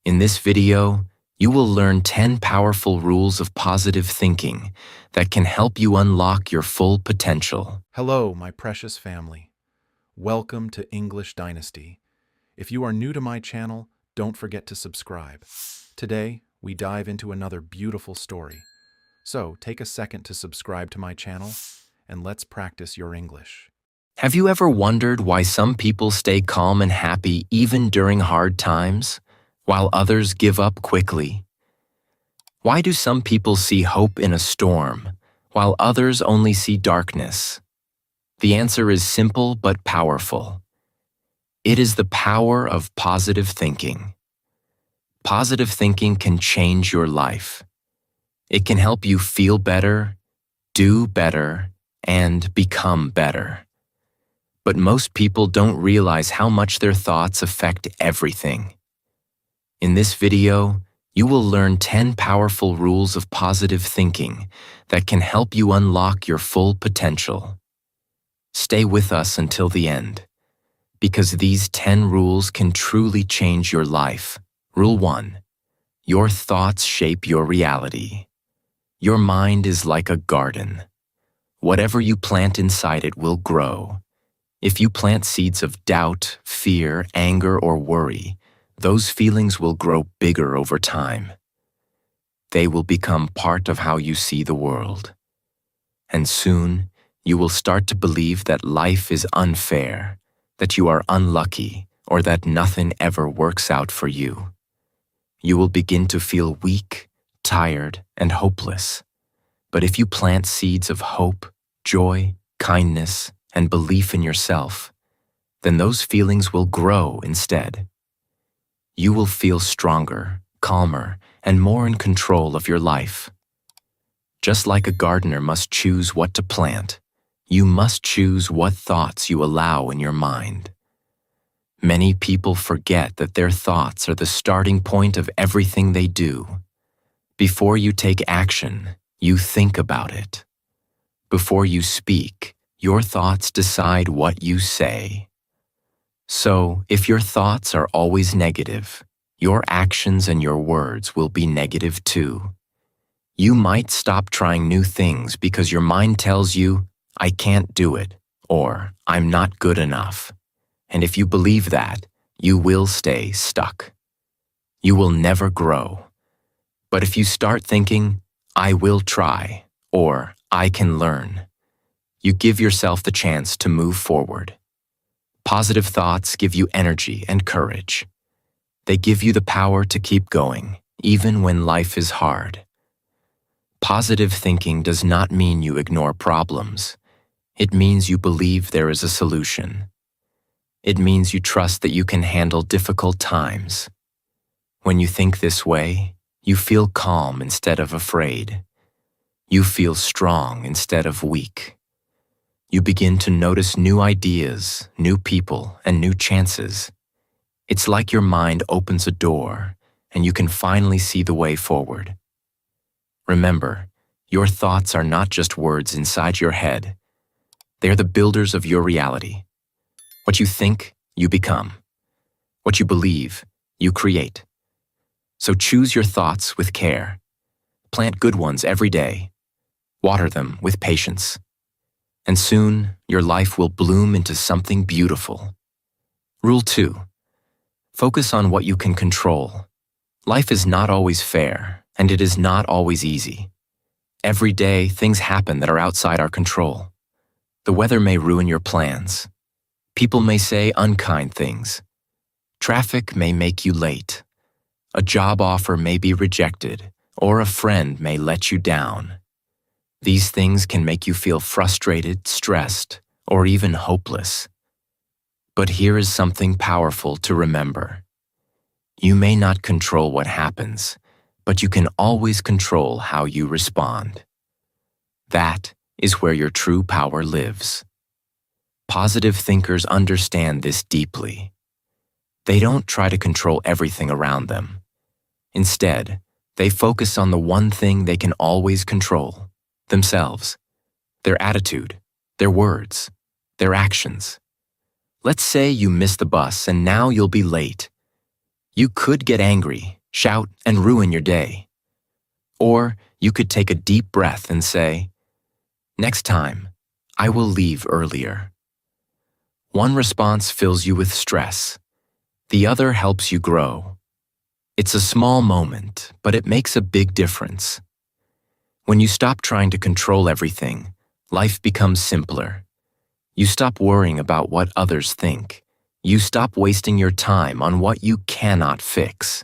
In this video, you will learn 10 powerful rules of positive thinking that can help you unlock your full potential. Hello, my precious family. Welcome to English Dynasty. If you are new to my channel, don't forget to subscribe. Today, we dive into another beautiful story. So, take a second to subscribe to my channel, and let's practice your English. Have you ever wondered why some people stay calm and happy even during hard times, while others give up quickly? Why do some people see hope in a storm, while others only see darkness? The answer is simple but powerful. It is the power of positive thinking. Positive thinking can change your life. It can help you feel better, do better, and become better. But most people don't realize how much their thoughts affect everything. In this video, you will learn 10 powerful rules of positive thinking that can help you unlock your full potential. Stay with us until the end, because these 10 rules can truly change your life. Rule 1. Your thoughts shape your reality. Your mind is like a garden. Whatever you plant inside it will grow. If you plant seeds of doubt, fear, anger, or worry, those feelings will grow bigger over time. They will become part of how you see the world. And soon, you will start to believe that life is unfair, that you are unlucky, or that nothing ever works out for you. You will begin to feel weak, tired, and hopeless. But if you plant seeds of hope, joy, kindness, and belief in yourself, then those feelings will grow instead. You will feel stronger, calmer, and more in control of your life. Just like a gardener must choose what to plant, you must choose what thoughts you allow in your mind. Many people forget that their thoughts are the starting point of everything they do. Before you take action, you think about it. Before you speak, your thoughts decide what you say. So, if your thoughts are always negative, your actions and your words will be negative too. You might stop trying new things because your mind tells you, "I can't do it," or "I'm not good enough." And if you believe that, you will stay stuck. You will never grow. But if you start thinking, "I will try," or "I can learn," you give yourself the chance to move forward. Positive thoughts give you energy and courage. They give you the power to keep going, even when life is hard. Positive thinking does not mean you ignore problems. It means you believe there is a solution. It means you trust that you can handle difficult times. When you think this way, you feel calm instead of afraid. You feel strong instead of weak. You begin to notice new ideas, new people, and new chances. It's like your mind opens a door, and you can finally see the way forward. Remember, your thoughts are not just words inside your head. They are the builders of your reality. What you think, you become. What you believe, you create. So choose your thoughts with care. Plant good ones every day. Water them with patience. And soon, your life will bloom into something beautiful. Rule 2. Focus on what you can control. Life is not always fair, and it is not always easy. Every day, things happen that are outside our control. The weather may ruin your plans. People may say unkind things. Traffic may make you late. A job offer may be rejected, or a friend may let you down. These things can make you feel frustrated, stressed, or even hopeless. But here is something powerful to remember. You may not control what happens, but you can always control how you respond. That is where your true power lives. Positive thinkers understand this deeply. They don't try to control everything around them. Instead, they focus on the one thing they can always control: themselves, their attitude, their words, their actions. Let's say you miss the bus and now you'll be late. You could get angry, shout, and ruin your day. Or you could take a deep breath and say, "Next time, I will leave earlier." One response fills you with stress. The other helps you grow. It's a small moment, but it makes a big difference. When you stop trying to control everything, life becomes simpler. You stop worrying about what others think. You stop wasting your time on what you cannot fix.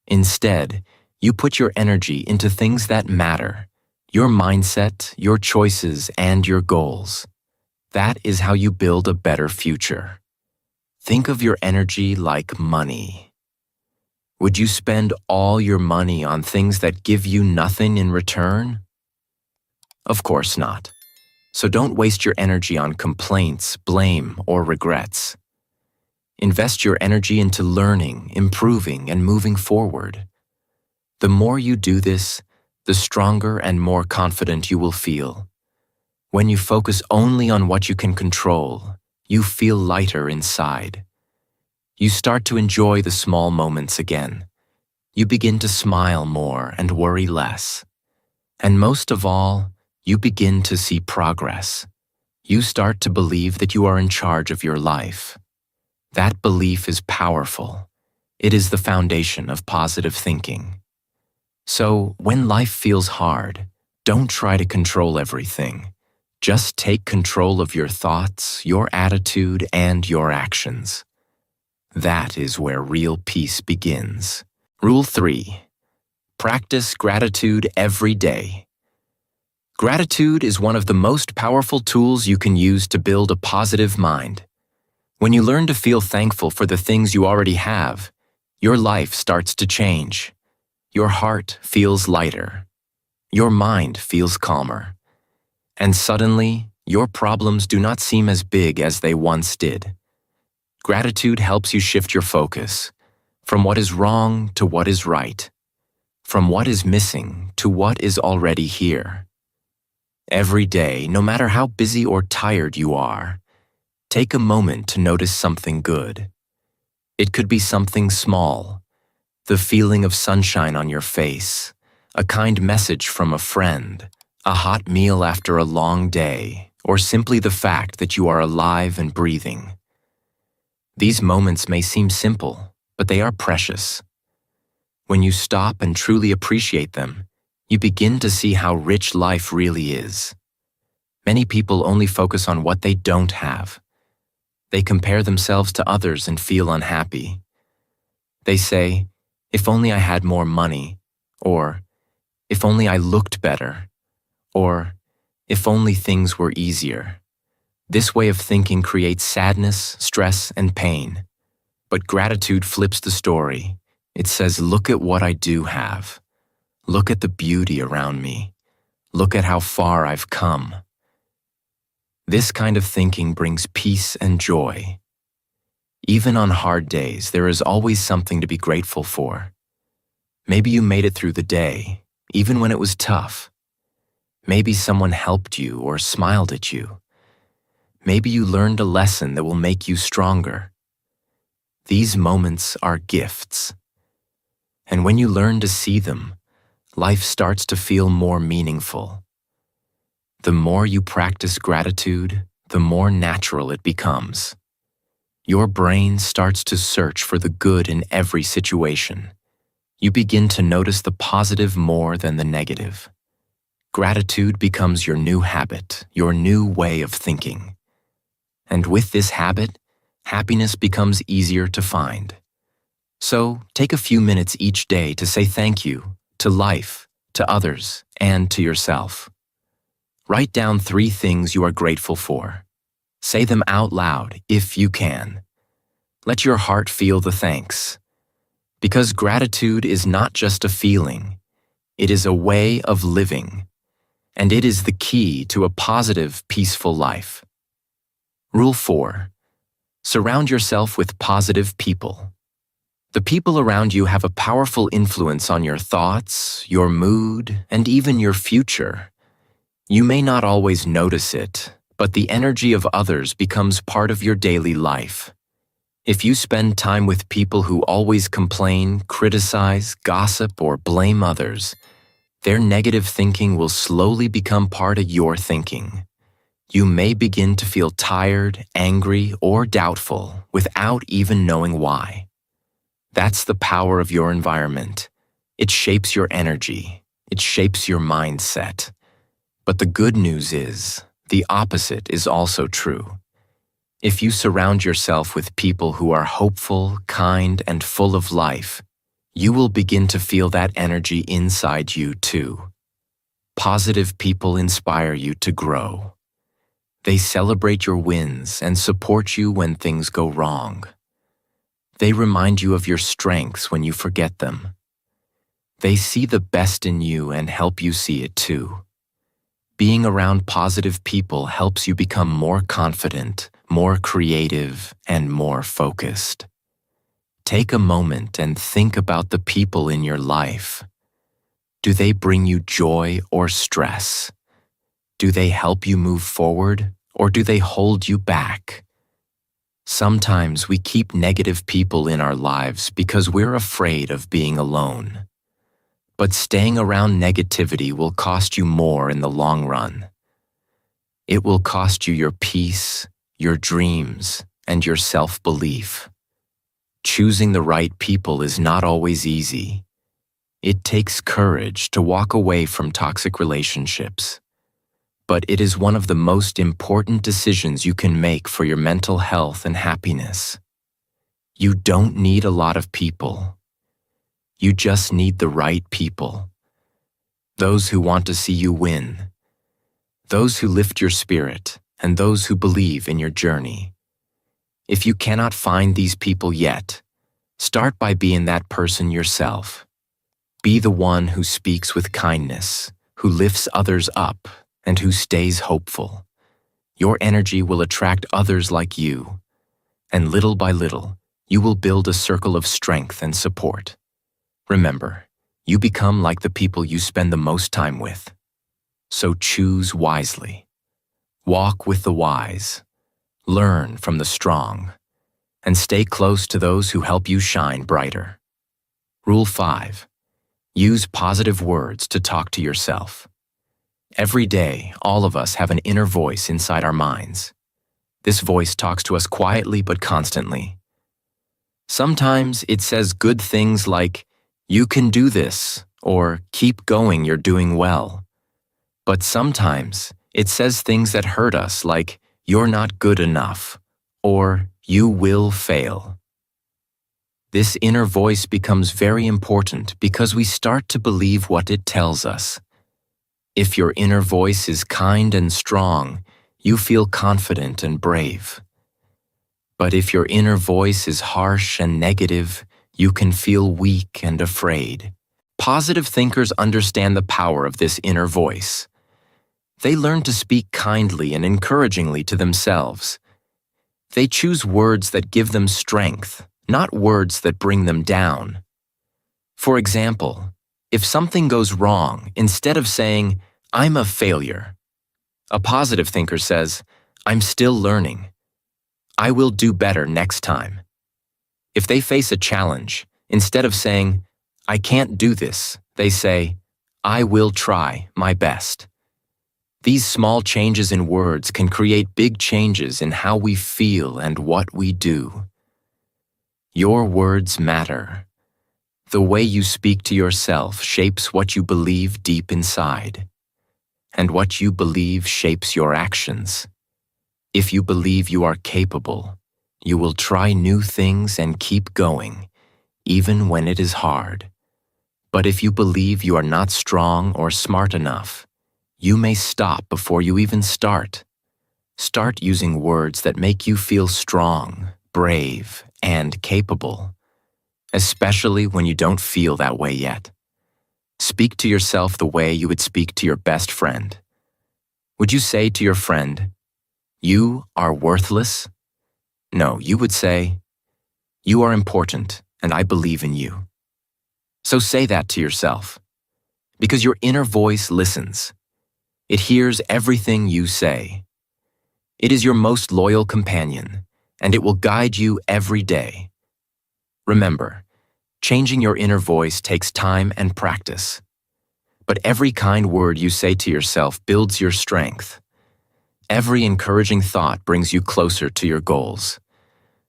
Instead, you put your energy into things that matter: your mindset, your choices, and your goals. That is how you build a better future. Think of your energy like money. Would you spend all your money on things that give you nothing in return? Of course not. So don't waste your energy on complaints, blame, or regrets. Invest your energy into learning, improving, and moving forward. The more you do this, the stronger and more confident you will feel. When you focus only on what you can control, you feel lighter inside. You start to enjoy the small moments again. You begin to smile more and worry less. And most of all, you begin to see progress. You start to believe that you are in charge of your life. That belief is powerful. It is the foundation of positive thinking. So, when life feels hard, don't try to control everything. Just take control of your thoughts, your attitude, and your actions. That is where real peace begins. Rule 3. Practice gratitude every day. Gratitude is one of the most powerful tools you can use to build a positive mind. When you learn to feel thankful for the things you already have, your life starts to change. Your heart feels lighter. Your mind feels calmer. And suddenly, your problems do not seem as big as they once did. Gratitude helps you shift your focus from what is wrong to what is right, from what is missing to what is already here. Every day, no matter how busy or tired you are, take a moment to notice something good. It could be something small: the feeling of sunshine on your face, a kind message from a friend, a hot meal after a long day, or simply the fact that you are alive and breathing. These moments may seem simple, but they are precious. When you stop and truly appreciate them, you begin to see how rich life really is. Many people only focus on what they don't have. They compare themselves to others and feel unhappy. They say, "If only I had more money," or "If only I looked better," or "If only things were easier." This way of thinking creates sadness, stress, and pain. But gratitude flips the story. It says, "Look at what I do have. Look at the beauty around me. Look at how far I've come." This kind of thinking brings peace and joy. Even on hard days, there is always something to be grateful for. Maybe you made it through the day, even when it was tough. Maybe someone helped you or smiled at you. Maybe you learned a lesson that will make you stronger. These moments are gifts. And when you learn to see them, life starts to feel more meaningful. The more you practice gratitude, the more natural it becomes. Your brain starts to search for the good in every situation. You begin to notice the positive more than the negative. Gratitude becomes your new habit, your new way of thinking. And with this habit, happiness becomes easier to find. So, take a few minutes each day to say thank you to life, to others, and to yourself. Write down 3 things you are grateful for. Say them out loud if you can. Let your heart feel the thanks. Because gratitude is not just a feeling, it is a way of living. And it is the key to a positive, peaceful life. Rule 4. Surround yourself with positive people. The people around you have a powerful influence on your thoughts, your mood, and even your future. You may not always notice it, but the energy of others becomes part of your daily life. If you spend time with people who always complain, criticize, gossip, or blame others, their negative thinking will slowly become part of your thinking. You may begin to feel tired, angry, or doubtful without even knowing why. That's the power of your environment. It shapes your energy. It shapes your mindset. But the good news is, the opposite is also true. If you surround yourself with people who are hopeful, kind, and full of life, you will begin to feel that energy inside you too. Positive people inspire you to grow. They celebrate your wins and support you when things go wrong. They remind you of your strengths when you forget them. They see the best in you and help you see it too. Being around positive people helps you become more confident, more creative, and more focused. Take a moment and think about the people in your life. Do they bring you joy or stress? Do they help you move forward, or do they hold you back? Sometimes we keep negative people in our lives because we're afraid of being alone. But staying around negativity will cost you more in the long run. It will cost you your peace, your dreams, and your self-belief. Choosing the right people is not always easy. It takes courage to walk away from toxic relationships. But it is one of the most important decisions you can make for your mental health and happiness. You don't need a lot of people. You just need the right people. Those who want to see you win. Those who lift your spirit, and those who believe in your journey. If you cannot find these people yet, start by being that person yourself. Be the one who speaks with kindness, who lifts others up, and who stays hopeful. Your energy will attract others like you, and little by little, you will build a circle of strength and support. Remember, you become like the people you spend the most time with. So choose wisely. Walk with the wise. Learn from the strong. And stay close to those who help you shine brighter. Rule 5. Use positive words to talk to yourself. Every day, all of us have an inner voice inside our minds. This voice talks to us quietly but constantly. Sometimes it says good things like, "You can do this," or "Keep going, you're doing well." But sometimes it says things that hurt us like, "You're not good enough," or "You will fail." This inner voice becomes very important because we start to believe what it tells us. If your inner voice is kind and strong, you feel confident and brave. But if your inner voice is harsh and negative, you can feel weak and afraid. Positive thinkers understand the power of this inner voice. They learn to speak kindly and encouragingly to themselves. They choose words that give them strength, not words that bring them down. For example, if something goes wrong, instead of saying, "I'm a failure," a positive thinker says, "I'm still learning. I will do better next time." If they face a challenge, instead of saying, "I can't do this," they say, "I will try my best." These small changes in words can create big changes in how we feel and what we do. Your words matter. The way you speak to yourself shapes what you believe deep inside. And what you believe shapes your actions. If you believe you are capable, you will try new things and keep going, even when it is hard. But if you believe you are not strong or smart enough, you may stop before you even start. Start using words that make you feel strong, brave, and capable, especially when you don't feel that way yet. Speak to yourself the way you would speak to your best friend. Would you say to your friend, "You are worthless"? No, you would say, "You are important, and I believe in you." So say that to yourself, because your inner voice listens. It hears everything you say. It is your most loyal companion, and it will guide you every day. Remember, changing your inner voice takes time and practice. But every kind word you say to yourself builds your strength. Every encouraging thought brings you closer to your goals.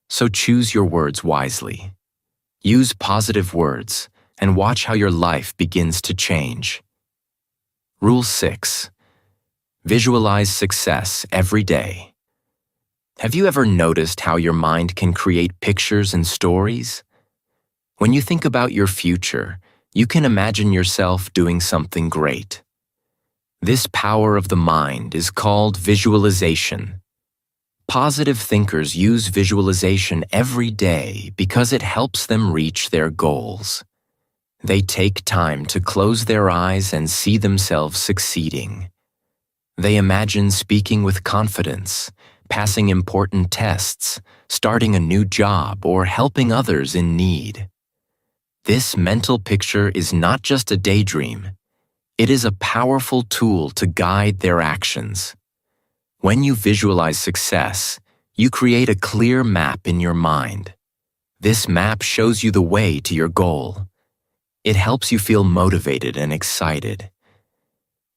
So choose your words wisely. Use positive words and watch how your life begins to change. Rule 6. Visualize success every day. Have you ever noticed how your mind can create pictures and stories? When you think about your future, you can imagine yourself doing something great. This power of the mind is called visualization. Positive thinkers use visualization every day because it helps them reach their goals. They take time to close their eyes and see themselves succeeding. They imagine speaking with confidence, passing important tests, starting a new job, or helping others in need. This mental picture is not just a daydream. It is a powerful tool to guide their actions. When you visualize success, you create a clear map in your mind. This map shows you the way to your goal. It helps you feel motivated and excited.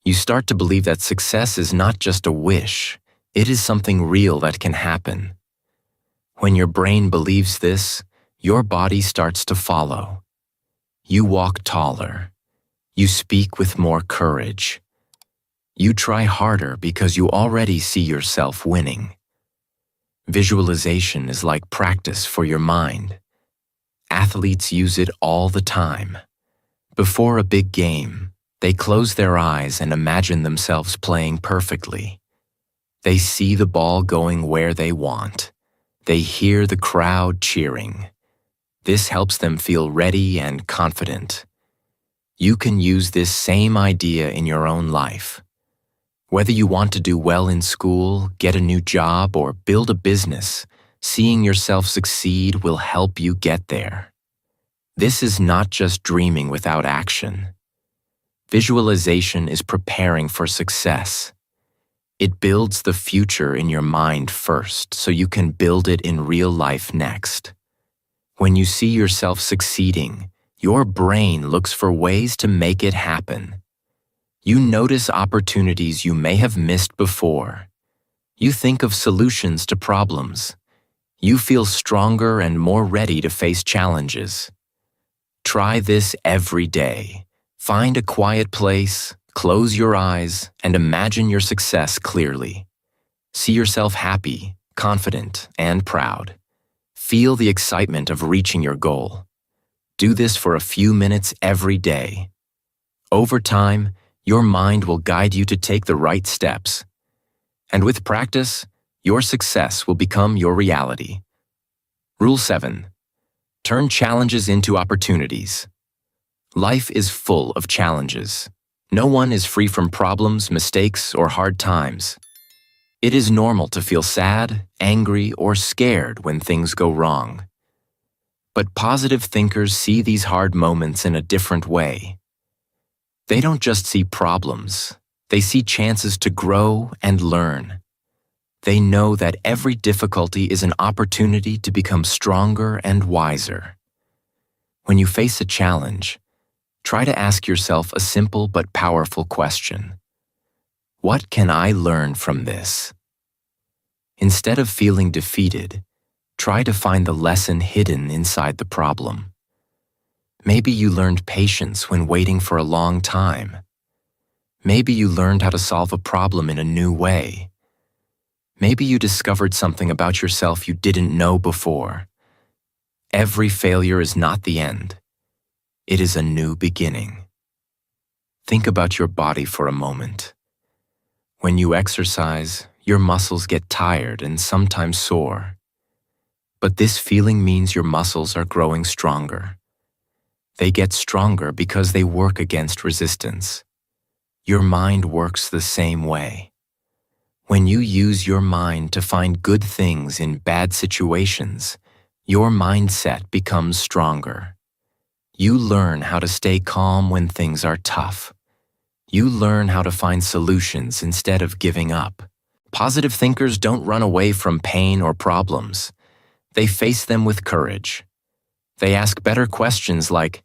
You start to believe that success is not just a wish, it is something real that can happen. When your brain believes this, your body starts to follow. You walk taller. You speak with more courage. You try harder because you already see yourself winning. Visualization is like practice for your mind. Athletes use it all the time. Before a big game, they close their eyes and imagine themselves playing perfectly. They see the ball going where they want. They hear the crowd cheering. This helps them feel ready and confident. You can use this same idea in your own life. Whether you want to do well in school, get a new job, or build a business, seeing yourself succeed will help you get there. This is not just dreaming without action. Visualization is preparing for success. It builds the future in your mind first so you can build it in real life next. When you see yourself succeeding, your brain looks for ways to make it happen. You notice opportunities you may have missed before. You think of solutions to problems. You feel stronger and more ready to face challenges. Try this every day. Find a quiet place, close your eyes, and imagine your success clearly. See yourself happy, confident, and proud. Feel the excitement of reaching your goal. Do this for a few minutes every day. Over time, your mind will guide you to take the right steps. And with practice, your success will become your reality. Rule 7. Turn challenges into opportunities. Life is full of challenges. No one is free from problems, mistakes, or hard times. It is normal to feel sad, angry, or scared when things go wrong. But positive thinkers see these hard moments in a different way. They don't just see problems, they see chances to grow and learn. They know that every difficulty is an opportunity to become stronger and wiser. When you face a challenge, try to ask yourself a simple but powerful question. What can I learn from this? Instead of feeling defeated, try to find the lesson hidden inside the problem. Maybe you learned patience when waiting for a long time. Maybe you learned how to solve a problem in a new way. Maybe you discovered something about yourself you didn't know before. Every failure is not the end. It is a new beginning. Think about your body for a moment. When you exercise, your muscles get tired and sometimes sore. But this feeling means your muscles are growing stronger. They get stronger because they work against resistance. Your mind works the same way. When you use your mind to find good things in bad situations, your mindset becomes stronger. You learn how to stay calm when things are tough. You learn how to find solutions instead of giving up. Positive thinkers don't run away from pain or problems. They face them with courage. They ask better questions like,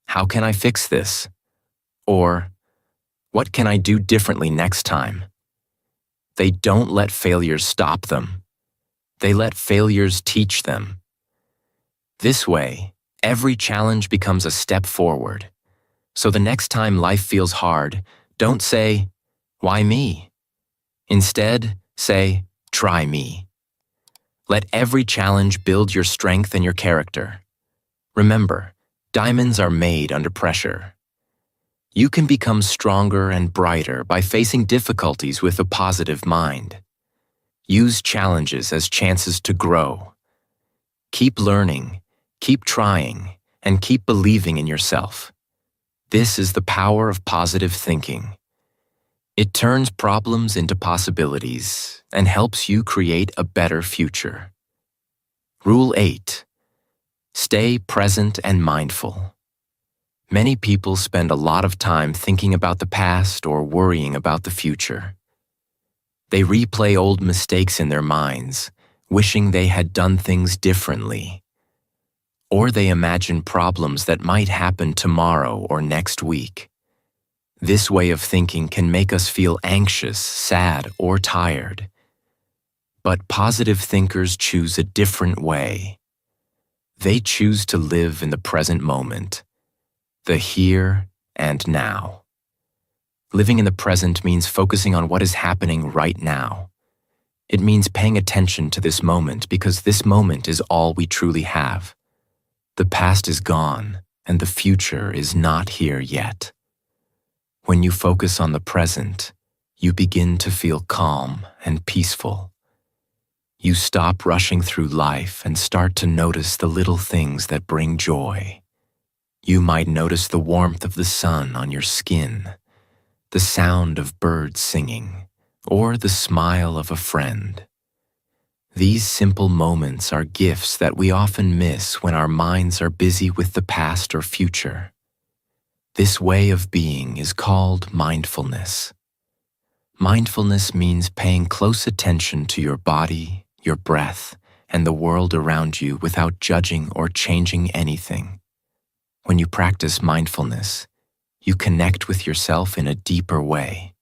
how can I fix this? Or, what can I do differently next time? They don't let failures stop them. They let failures teach them. This way, every challenge becomes a step forward. So the next time life feels hard, don't say, why me? Instead, say, try me. Let every challenge build your strength and your character. Remember, diamonds are made under pressure. You can become stronger and brighter by facing difficulties with a positive mind. Use challenges as chances to grow. Keep learning, keep trying, and keep believing in yourself. This is the power of positive thinking. It turns problems into possibilities and helps you create a better future. Rule 8. Stay present and mindful. Many people spend a lot of time thinking about the past or worrying about the future. They replay old mistakes in their minds, wishing they had done things differently. Or they imagine problems that might happen tomorrow or next week. This way of thinking can make us feel anxious, sad, or tired. But positive thinkers choose a different way. They choose to live in the present moment, the here and now. Living in the present means focusing on what is happening right now. It means paying attention to this moment because this moment is all we truly have. The past is gone, and the future is not here yet. When you focus on the present, you begin to feel calm and peaceful. You stop rushing through life and start to notice the little things that bring joy. You might notice the warmth of the sun on your skin, the sound of birds singing, or the smile of a friend. These simple moments are gifts that we often miss when our minds are busy with the past or future. This way of being is called mindfulness. Mindfulness means paying close attention to your body, your breath, and the world around you without judging or changing anything. When you practice mindfulness, you connect with yourself in a deeper way.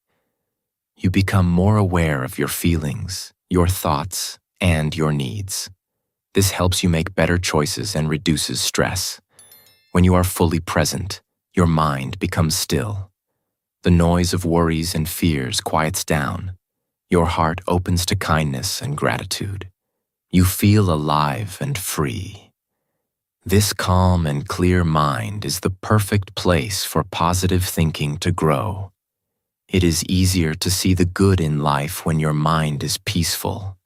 You become more aware of your feelings, your thoughts, and your needs. This helps you make better choices and reduces stress. When you are fully present, your mind becomes still. The noise of worries and fears quiets down. Your heart opens to kindness and gratitude. You feel alive and free. This calm and clear mind is the perfect place for positive thinking to grow. It is easier to see the good in life when your mind is peaceful.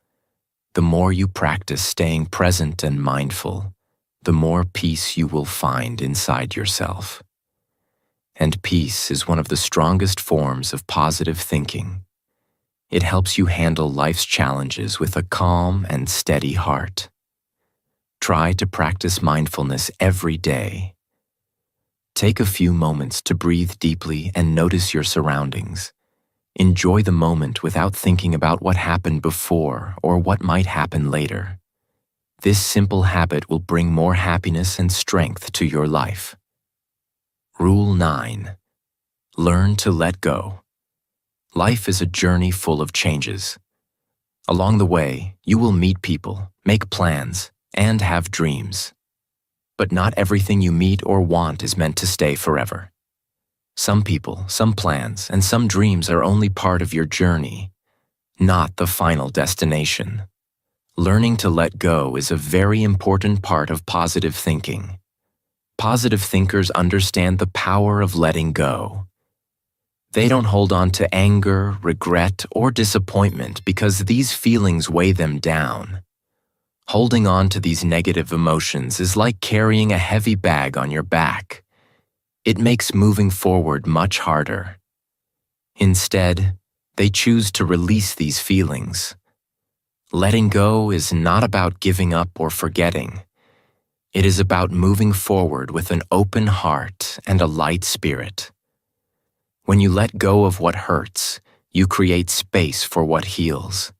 The more you practice staying present and mindful, the more peace you will find inside yourself. And peace is one of the strongest forms of positive thinking. It helps you handle life's challenges with a calm and steady heart. Try to practice mindfulness every day. Take a few moments to breathe deeply and notice your surroundings. Enjoy the moment without thinking about what happened before or what might happen later. This simple habit will bring more happiness and strength to your life. Rule 9. Learn to let go. Life is a journey full of changes. Along the way, you will meet people, make plans, and have dreams. But not everything you meet or want is meant to stay forever. Some people, some plans, and some dreams are only part of your journey, not the final destination. Learning to let go is a very important part of positive thinking. Positive thinkers understand the power of letting go. They don't hold on to anger, regret, or disappointment because these feelings weigh them down. Holding on to these negative emotions is like carrying a heavy bag on your back. It makes moving forward much harder. Instead, they choose to release these feelings. Letting go is not about giving up or forgetting. It is about moving forward with an open heart and a light spirit. When you let go of what hurts, you create space for what heals.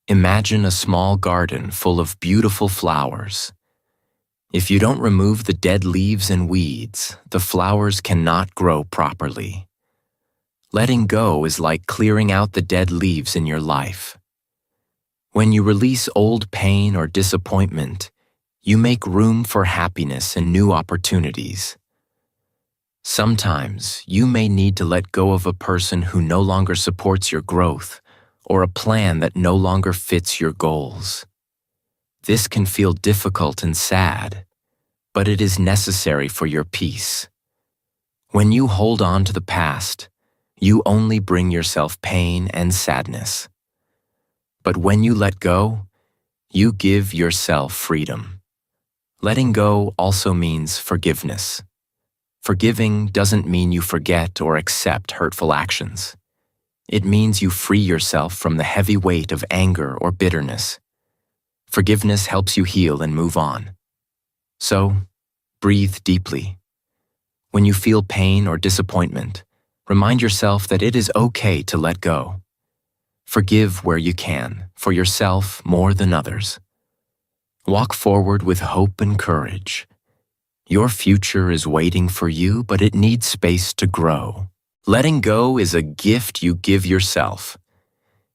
Imagine a small garden full of beautiful flowers. If you don't remove the dead leaves and weeds, the flowers cannot grow properly. Letting go is like clearing out the dead leaves in your life. When you release old pain or disappointment, you make room for happiness and new opportunities. Sometimes you may need to let go of a person who no longer supports your growth or a plan that no longer fits your goals. This can feel difficult and sad, but it is necessary for your peace. When you hold on to the past, you only bring yourself pain and sadness. But when you let go, you give yourself freedom. Letting go also means forgiveness. Forgiving doesn't mean you forget or accept hurtful actions. It means you free yourself from the heavy weight of anger or bitterness. Forgiveness helps you heal and move on. So, breathe deeply. When you feel pain or disappointment, remind yourself that it is okay to let go. Forgive where you can, for yourself more than others. Walk forward with hope and courage. Your future is waiting for you, but it needs space to grow. Letting go is a gift you give yourself.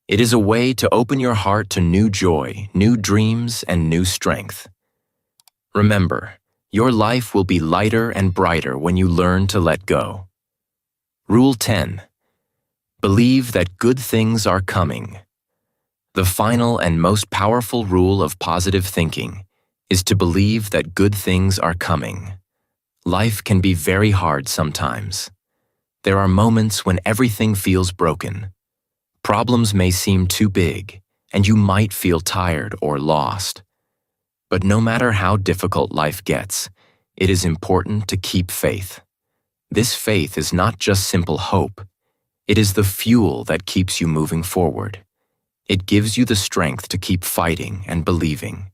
It is a way to open your heart to new joy, new dreams, and new strength. Remember, your life will be lighter and brighter when you learn to let go. Rule 10. Believe that good things are coming. The final and most powerful rule of positive thinking is to believe that good things are coming. Life can be very hard sometimes. There are moments when everything feels broken. Problems may seem too big, and you might feel tired or lost. But no matter how difficult life gets, it is important to keep faith. This faith is not just simple hope. It is the fuel that keeps you moving forward. It gives you the strength to keep fighting and believing.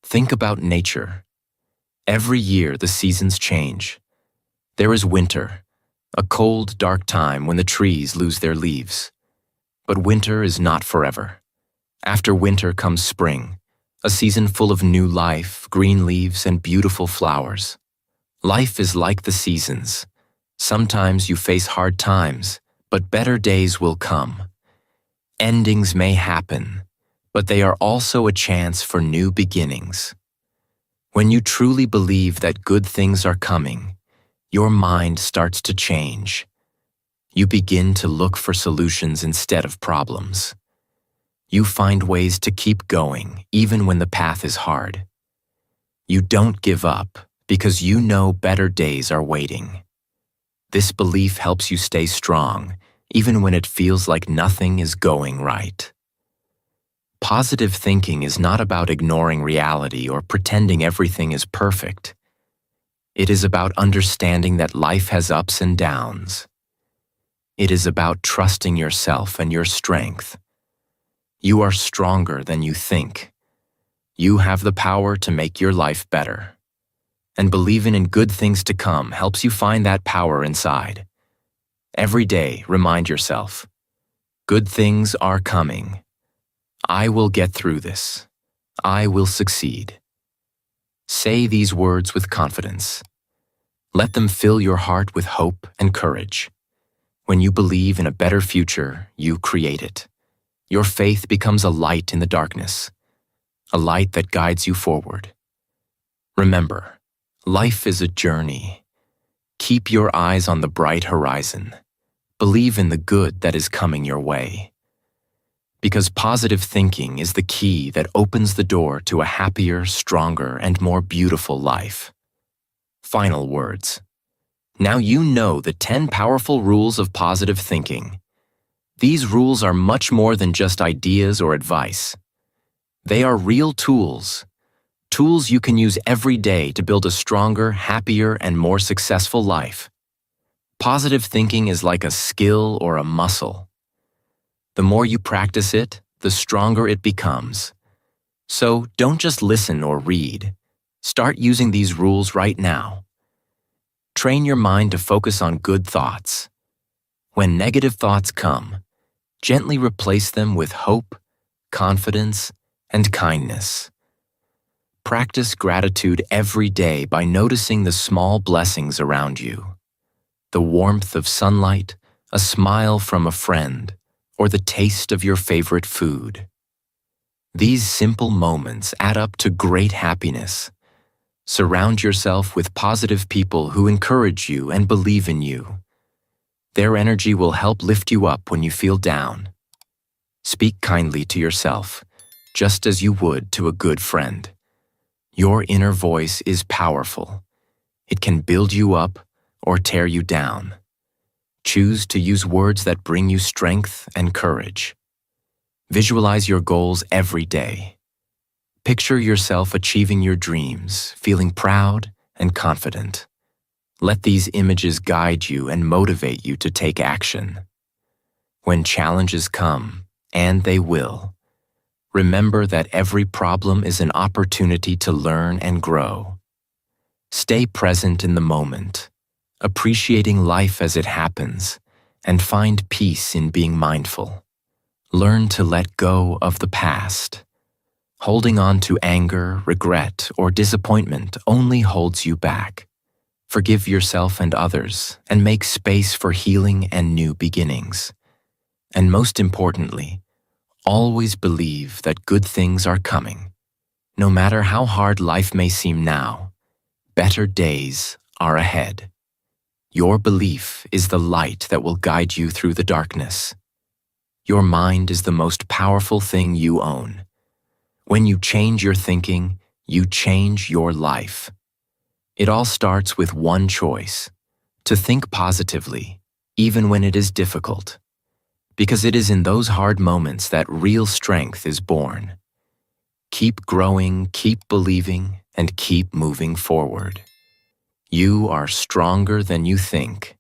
Think about nature. Every year the seasons change. There is winter, a cold, dark time when the trees lose their leaves. But winter is not forever. After winter comes spring, a season full of new life, green leaves, and beautiful flowers. Life is like the seasons. Sometimes you face hard times, but better days will come. Endings may happen, but they are also a chance for new beginnings. When you truly believe that good things are coming, your mind starts to change. You begin to look for solutions instead of problems. You find ways to keep going even when the path is hard. You don't give up because you know better days are waiting. This belief helps you stay strong even when it feels like nothing is going right. Positive thinking is not about ignoring reality or pretending everything is perfect. It is about understanding that life has ups and downs. It is about trusting yourself and your strength. You are stronger than you think. You have the power to make your life better. And believing in good things to come helps you find that power inside. Every day, remind yourself, good things are coming. I will get through this. I will succeed. Say these words with confidence. Let them fill your heart with hope and courage. When you believe in a better future, you create it. Your faith becomes a light in the darkness, a light that guides you forward. Remember, life is a journey. Keep your eyes on the bright horizon. Believe in the good that is coming your way. Because positive thinking is the key that opens the door to a happier, stronger, and more beautiful life. Final words. Now you know the 10 powerful rules of positive thinking. These rules are much more than just ideas or advice. They are real tools. Tools you can use every day to build a stronger, happier, and more successful life. Positive thinking is like a skill or a muscle. The more you practice it, the stronger it becomes. So don't just listen or read. Start using these rules right now. Train your mind to focus on good thoughts. When negative thoughts come, gently replace them with hope, confidence, and kindness. Practice gratitude every day by noticing the small blessings around you. The warmth of sunlight, a smile from a friend, or the taste of your favorite food. These simple moments add up to great happiness. Surround yourself with positive people who encourage you and believe in you. Their energy will help lift you up when you feel down. Speak kindly to yourself, just as you would to a good friend. Your inner voice is powerful. It can build you up or tear you down. Choose to use words that bring you strength and courage. Visualize your goals every day. Picture yourself achieving your dreams, feeling proud and confident. Let these images guide you and motivate you to take action. When challenges come, and they will, remember that every problem is an opportunity to learn and grow. Stay present in the moment, appreciating life as it happens, and find peace in being mindful. Learn to let go of the past. Holding on to anger, regret, or disappointment only holds you back. Forgive yourself and others, and make space for healing and new beginnings. And most importantly, always believe that good things are coming. No matter how hard life may seem now, better days are ahead. Your belief is the light that will guide you through the darkness. Your mind is the most powerful thing you own. When you change your thinking, you change your life. It all starts with one choice: to think positively, even when it is difficult. Because it is in those hard moments that real strength is born. Keep growing, keep believing, and keep moving forward. You are stronger than you think.